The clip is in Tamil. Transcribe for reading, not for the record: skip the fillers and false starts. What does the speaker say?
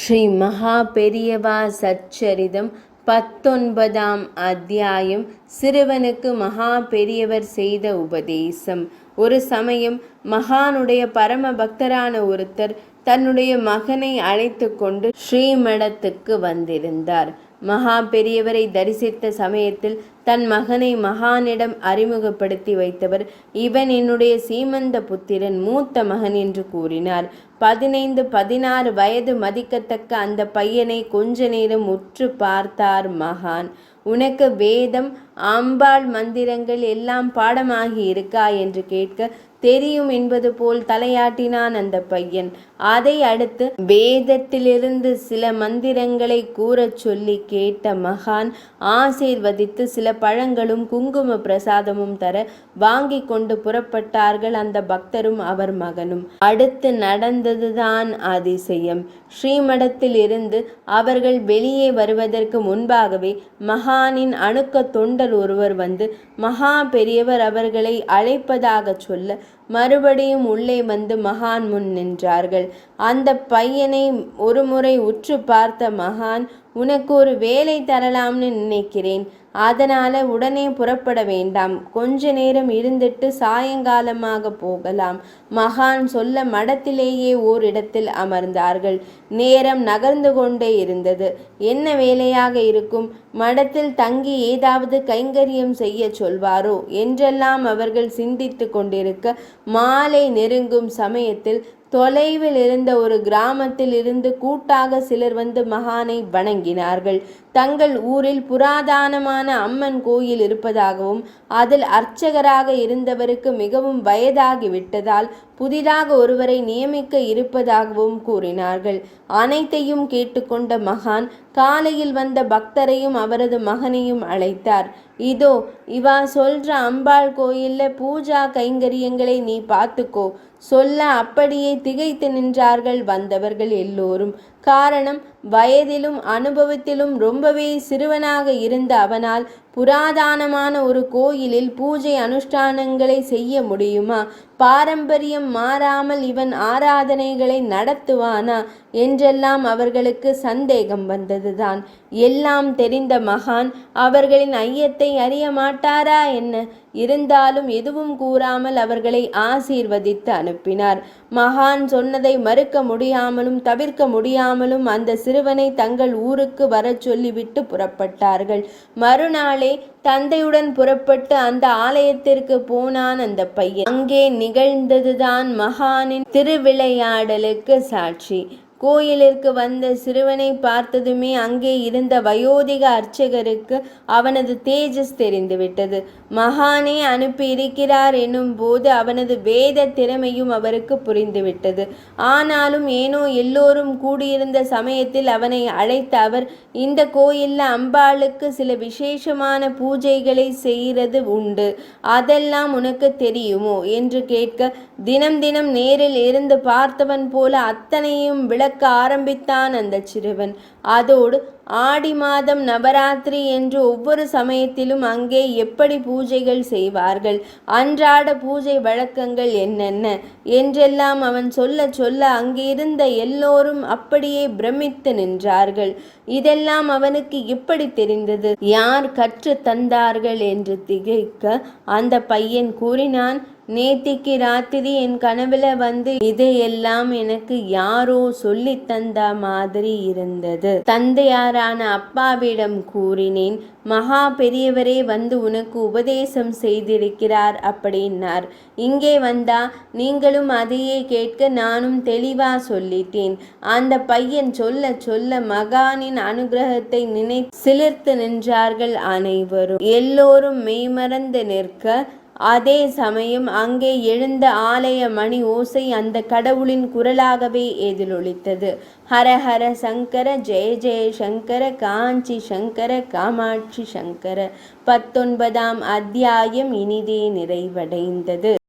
ஸ்ரீ மகா பெரியவா சச்சரிதம் 19ஆம் அத்தியாயம். சிறுவனுக்கு மகா பெரியவர் செய்த உபதேசம். ஒரு சமயம் மகானுடைய பரம பக்தரான ஒருத்தர் தன்னுடைய மகனை அழைத்து கொண்டு ஸ்ரீமடத்துக்கு வந்திருந்தார். மகா பெரியவரை தரிசித்த சமயத்தில் தன் மகனை மகானிடம் அறிமுகப்படுத்தி வைத்தவர், இவன் என்னுடைய சீமந்த புத்திரன், மூத்த மகன் என்று கூறினார். 15-16 வயது மதிக்கத்தக்க அந்த பையனை கொஞ்ச நேரம் உற்று பார்த்தார் மகான். உனக்கு வேதம், அம்பாள் மந்திரங்கள் எல்லாம் பாடமாகி இருக்கா என்று கேட்க, தெரியும் என்பது போல் தலையாட்டினான் அந்த பையன். அதை அடுத்து வேதத்திலிருந்து சில மந்திரங்களை கூறச் சொல்லி கேட்ட மகான் ஆசீர்வதித்து சில பழங்களும் குங்கும பிரசாதமும் தர வாங்கி கொண்டு புறப்பட்டார்கள் அந்த பக்தரும் அவர் மகனும். அடுத்து நடந்ததுதான் அதிசயம். ஸ்ரீமடத்தில் இருந்து அவர்கள் வெளியே வருவதற்கு முன்பாகவே மகானின் அணுக்க தொண்டர் ஒருவர் வந்து மகா பெரியவர் அவர்களை அழைப்பதாக சொல்ல மறுபடியும் உள்ளே வந்து மகான் முன் நின்றார்கள். அந்த பையனை ஒரு முறை உற்று பார்த்த மகான், உனக்கு ஒரு வேலை தரலாம்னு நினைக்கிறேன், அதனால உடனே புறப்பட வேண்டாம், கொஞ்ச நேரம் இருந்துட்டு சாயங்காலமாக போகலாம். மகான் சொல்ல மடத்திலேயே ஓரிடத்தில் அமர்ந்தார்கள். நேரம் நகர்ந்து கொண்டே இருந்தது. என்ன வேலையாக இருக்கும்? மடத்தில் தங்கி ஏதாவது கைங்கரியம் செய்ய சொல்வாரோ என்றெல்லாம் அவர்கள் சிந்தித்து கொண்டிருக்க, மாலை நெருங்கும் சமயத்தில் தொலைவில் இருந்த ஒரு கிராமத்தில் இருந்து கூட்டாக சிலர் வந்து மகானை வணங்கினார்கள். தங்கள் ஊரில் புராதனமான அம்மன் கோயில் இருப்பதாகவும் அதில் அர்ச்சகராக இருந்தவருக்கு மிகவும் வயதாகி விட்டதால் புதிதாக ஒருவரை நியமிக்க இருப்பதாகவும் கூறினார்கள். அனைத்தையும் கேட்டுக்கொண்ட மகான் காலையில் வந்த பக்தரையும் அவரது மகனையும் அழைத்தார். இதோ இவா சொல்ற அம்பாள் கோயில்ல பூஜா கைங்கரியங்களை நீ பார்த்துக்கோ சொல்ல அப்படியே திகைத்து நின்றார்கள் வந்தவர்கள் எல்லோரும். காரணம், வயதிலும் அனுபவத்திலும் ரொம்பவே சிறுவனாக இருந்த அவனால் புராதனமான ஒரு கோயிலில் பூஜை அனுஷ்டானங்களை செய்ய முடியுமா? பாரம்பரியம் மாறாமல் இவன் ஆராதனைகளை நடத்துவானா என்றெல்லாம் அவர்களுக்கு சந்தேகம் வந்ததுதான். எல்லாம் தெரிந்த மகான் அவர்களின் ஐயத்தை அறிய மாட்டாரா என்ன? இருந்தாலும் எதுவும் கூறாமல் அவர்களை ஆசீர்வதித்து அனுப்பினார். மகான் சொன்னதை மறுக்க முடியாமலும் தவிர்க்க முடியாமலும் அந்த சிறுவனை தங்கள் ஊருக்கு வர சொல்லிவிட்டு புறப்பட்டார்கள். மறுநாளே தந்தையுடன் புறப்பட்டு அந்த ஆலயத்திற்கு போனான் அந்த பையன். அங்கே நிகழ்ந்ததுதான் மகானின் திருவிளையாடலுக்கு சாட்சி. கோயிலிற்கு வந்த சிறுவனை பார்த்ததுமே அங்கே இருந்த வயோதிக அர்ச்சகருக்கு அவனது தேஜஸ் தெரிந்துவிட்டது. மகானே அனுப்பி இருக்கிறார் என்னும் போது அவனது வேத திறமையும் அவருக்கு புரிந்துவிட்டது. ஆனாலும் ஏனோ எல்லோரும் கூடியிருந்த சமயத்தில் அவனை அழைத்த அவர், இந்த கோயில்ல அம்பாளுக்கு சில விசேஷமான பூஜைகளை செய்கிறது உண்டு, அதெல்லாம் உனக்கு தெரியுமோ என்று கேட்க, தினம் தினம் நேரில் இருந்து பார்த்தவன் போல அத்தனையும் விளக்க ஆரம்பித்தான் அந்த சிறுவன். அதோடு ஆடி மாதம் நவராத்திரி என்று ஒவ்வொரு சமயத்திலும் அங்கே எப்படி பூஜைகள் செய்வார்கள், அன்றாட பூஜை வழக்கங்கள் என்னென்ன என்றெல்லாம் அவன் சொல்ல சொல்ல அங்கிருந்த எல்லோரும் அப்படியே பிரமித்து நின்றார்கள். இதெல்லாம் அவனுக்கு எப்படி தெரிந்தது, யார் கற்று தந்தார்கள் என்று திகைக்க அந்த பையன் கூறினான், நேத்திக்கு ராத்திரி என் கனவுல வந்து இதையெல்லாம் எனக்கு யாரோ சொல்லி தந்த மாதிரி இருந்தது. தந்தையாரான அப்பாவிடம் கூறினேன். மகா பெரியவரே வந்து உனக்கு உபதேசம் செய்திருக்கிறார் அப்படின்னார். இங்கே வந்தா நீங்களும் அதையே கேட்க நானும் தெளிவா சொல்லிட்டேன். அந்த பையன் சொல்ல சொல்ல மகானின் அனுகிரகத்தை சிலிர்த்து நின்றார்கள் அனைவரும். எல்லோரும் மெய்மறந்து நிற்க, அதே சமயம் அங்கே எழுந்த ஆலய மணி ஓசை அந்த கடவுளின் குரலாகவே எதிரொலித்தது. ஹர ஹர சங்கர, ஜெய ஜெய சங்கர, காஞ்சி சங்கர, காமாட்சி சங்கர. 19ஆம் அத்தியாயம் இனிதே நிறைவடைந்தது.